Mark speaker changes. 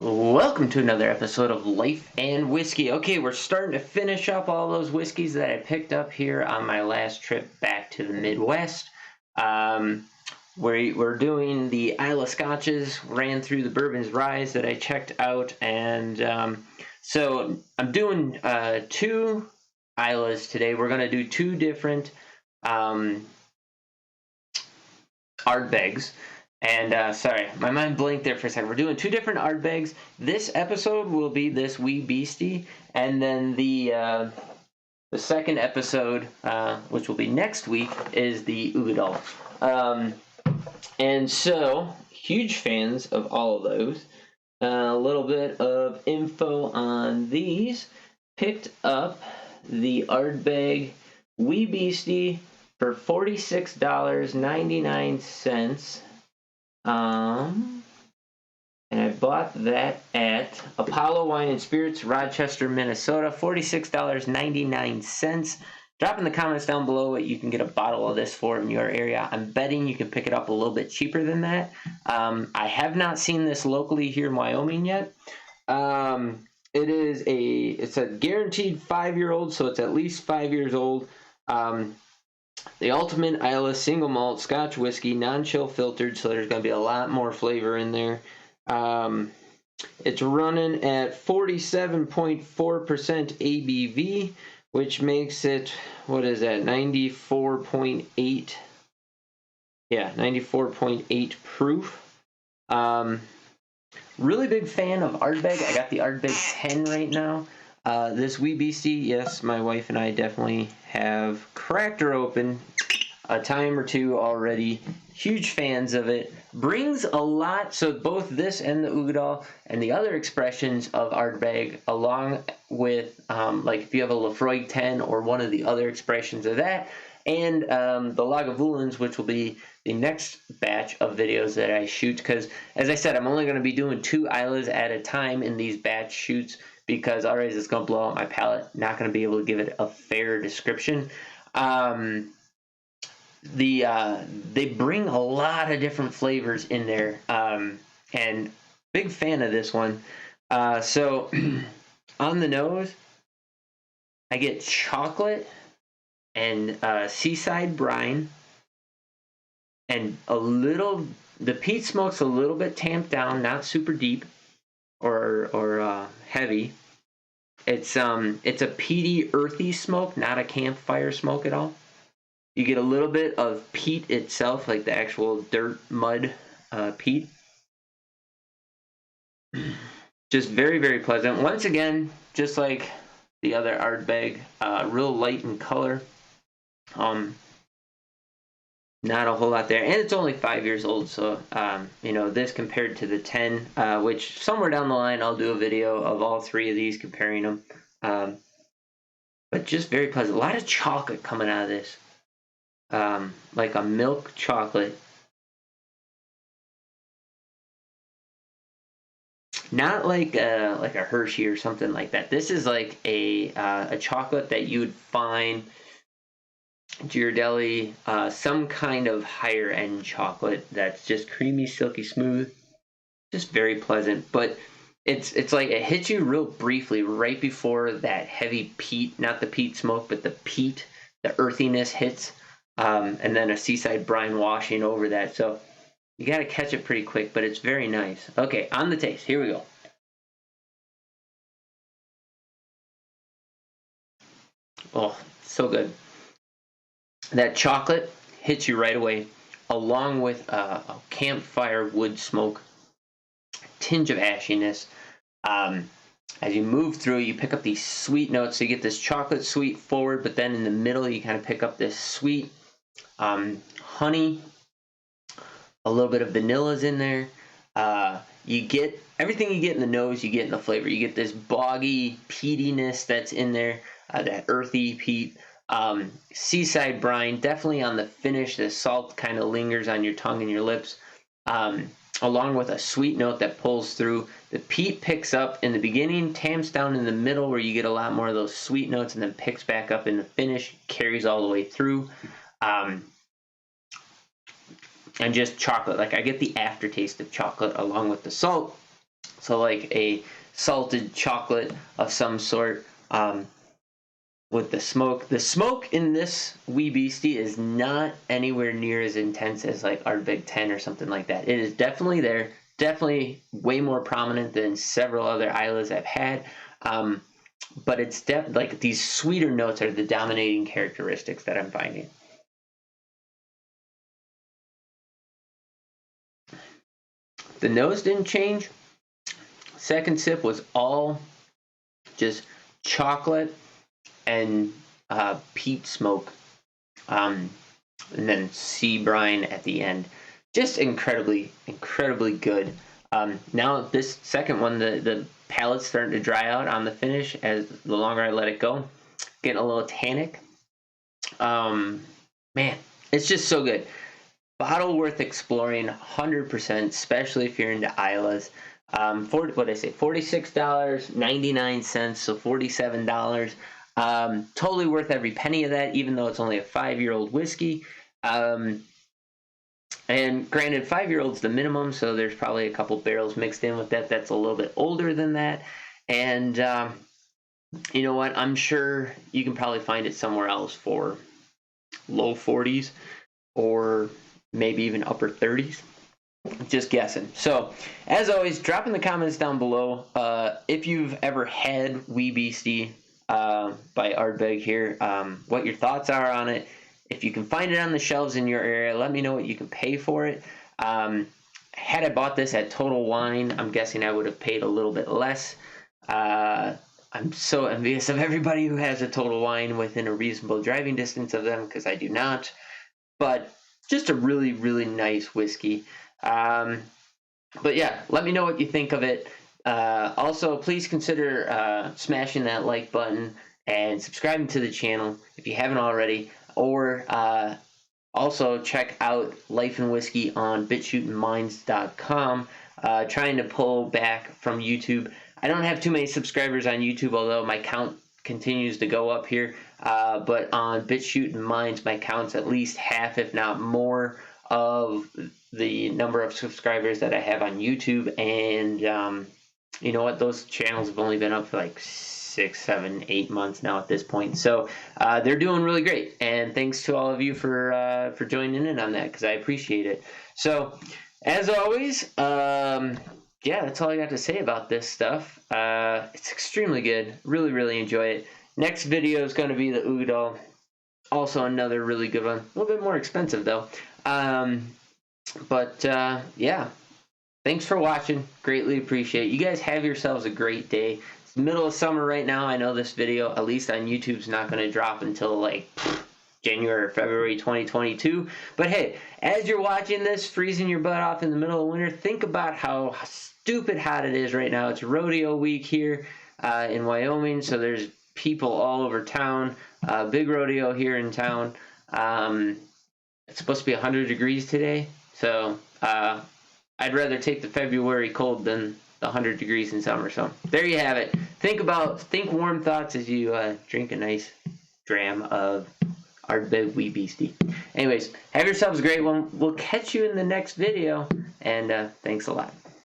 Speaker 1: Welcome to another episode of Life and Whiskey. Okay, we're starting to finish up all those whiskeys that I picked up here on my last trip back to the Midwest. We're doing the Islay Scotches, ran through the Bourbon's Rise that I checked out, and so I'm doing two Islas today. We're going to do two different Ardbegs. And sorry, my mind blinked there for a second. We're doing two different Ardbegs. This episode will be this wee beastie, and then the second episode, which will be next week, is the Ugadal. And so, huge fans of all of those. A little bit of info on these. Picked up the Ardbeg wee beastie for $46.99. And I bought that at Apollo Wine and Spirits, Rochester, Minnesota, $46.99. Drop in the comments down below what you can get a bottle of this for in your area. I'm betting you can pick it up a little bit cheaper than that. I have not seen this locally here in Wyoming yet. It's a guaranteed 5-year-old, so it's at least 5 years old. The ultimate Islay single malt Scotch whiskey, non-chill filtered, so there's going to be a lot more flavor in there. It's running at 47.4% ABV, which makes it, what is that, 94.8? Yeah, 94.8 proof. Really big fan of Ardbeg. I got the Ardbeg 10 right now. This wee beastie, yes, my wife and I definitely have cracked her open a time or two already. Huge fans of it. Brings a lot, so both this and the Ugadal and the other expressions of Ardbeg, along with, like if you have a Lafroig 10 or one of the other expressions of that, and the Lagavulins, which will be the next batch of videos that I shoot, because, as I said, I'm only going to be doing 2 Islas at a time in these batch shoots, because otherwise it's going to blow out my palate. Not going to be able to give it a fair description. They bring a lot of different flavors in there, and big fan of this one. So on the nose, I get chocolate and seaside brine, and the peat smoke's a little bit tamped down, not super deep or heavy. It's a peaty, earthy smoke, not a campfire smoke at all. You get a little bit of peat itself, like the actual dirt, mud peat. Just very, very pleasant. Once again, just like the other Ardbeg, real light in color. Not a whole lot there. And it's only 5 years old, so, this compared to the 10, which somewhere down the line I'll do a video of all 3 of these, comparing them. But just very pleasant. A lot of chocolate coming out of this. Like a milk chocolate. Not like a Hershey or something like that. This is like a chocolate that you would find Ghirardelli, some kind of higher end chocolate that's just creamy, silky smooth, just very pleasant. But it's like it hits you real briefly right before that heavy peat, not the peat smoke, but the peat, the earthiness hits, and then a seaside brine washing over that. So you got to catch it pretty quick, but it's very nice. Okay, on the taste. Here we go. Oh, so good. That chocolate hits you right away, along with a campfire wood smoke, tinge of ashiness. As you move through, you pick up these sweet notes. So you get this chocolate sweet forward, but then in the middle, you kind of pick up this sweet honey. A little bit of vanilla's in there. You get everything you get in the nose, you get in the flavor. You get this boggy peatiness that's in there, that earthy peat. Seaside brine, definitely on the finish. The salt kind of lingers on your tongue and your lips, along with a sweet note that pulls through. The peat picks up in the beginning, tamps down in the middle where you get a lot more of those sweet notes, and then picks back up in the finish, carries all the way through. And just chocolate. Like, I get the aftertaste of chocolate along with the salt. So like a salted chocolate of some sort with the smoke. The smoke in this wee beastie is not anywhere near as intense as like Ardbeg 10 or something like that. It is definitely there, definitely way more prominent than several other Islas I've had. But it's like these sweeter notes are the dominating characteristics that I'm finding. The nose didn't change. Second sip was all just chocolate and peat smoke, and then sea brine at the end. Just incredibly good. Now this second one, the palate's starting to dry out on the finish as the longer I let it go. Getting a little tannic. Man, it's just so good. Bottle worth exploring, 100%, especially if you're into Islas. What did I say? $46.99, so $47. Totally worth every penny of that, even though it's only a 5-year-old whiskey. And granted, 5-year-old's the minimum, so there's probably a couple barrels mixed in with that that's a little bit older than that. And you know what? I'm sure you can probably find it somewhere else for low 40s or maybe even upper 30s. Just guessing. So, as always, drop in the comments down below if you've ever had Wee Beastie by Ardbeg here, what your thoughts are on it. If you can find it on the shelves in your area, let me know what you can pay for it. Had I bought this at Total Wine, I'm guessing I would have paid a little bit less. I'm so envious of everybody who has a Total Wine within a reasonable driving distance of them, because I do not. But just a really, really nice whiskey. But yeah, let me know what you think of it. Also, please consider smashing that like button and subscribing to the channel if you haven't already. Or also check out LifeandWhiskey on bitchuteandminds.com. Trying to pull back from YouTube. I don't have too many subscribers on YouTube, although my count continues to go up here. But on BitChute and Minds, my count's at least half, if not more, of the number of subscribers that I have on YouTube. And you know what? Those channels have only been up for like 6, 7, 8 months now at this point. So they're doing really great. And thanks to all of you for joining in on that, because I appreciate it. So as always, yeah, that's all I got to say about this stuff. It's extremely good. Really, really enjoy it. Next video is going to be the Udall. Also another really good one. A little bit more expensive, though. But yeah, thanks for watching. Greatly appreciate it. You guys have yourselves a great day. It's the middle of summer right now. I know this video, at least on YouTube, is not going to drop until like January or February 2022. But hey, as you're watching this, freezing your butt off in the middle of winter, think about how stupid hot it is right now. It's rodeo week here in Wyoming, so there's people all over town. Big rodeo here in town. It's supposed to be 100 degrees today, so I'd rather take the February cold than the 100 degrees in summer. So there you have it. Think warm thoughts as you drink a nice dram of Ardbeg Wee Beastie. Anyways, have yourselves a great one. We'll catch you in the next video, and thanks a lot.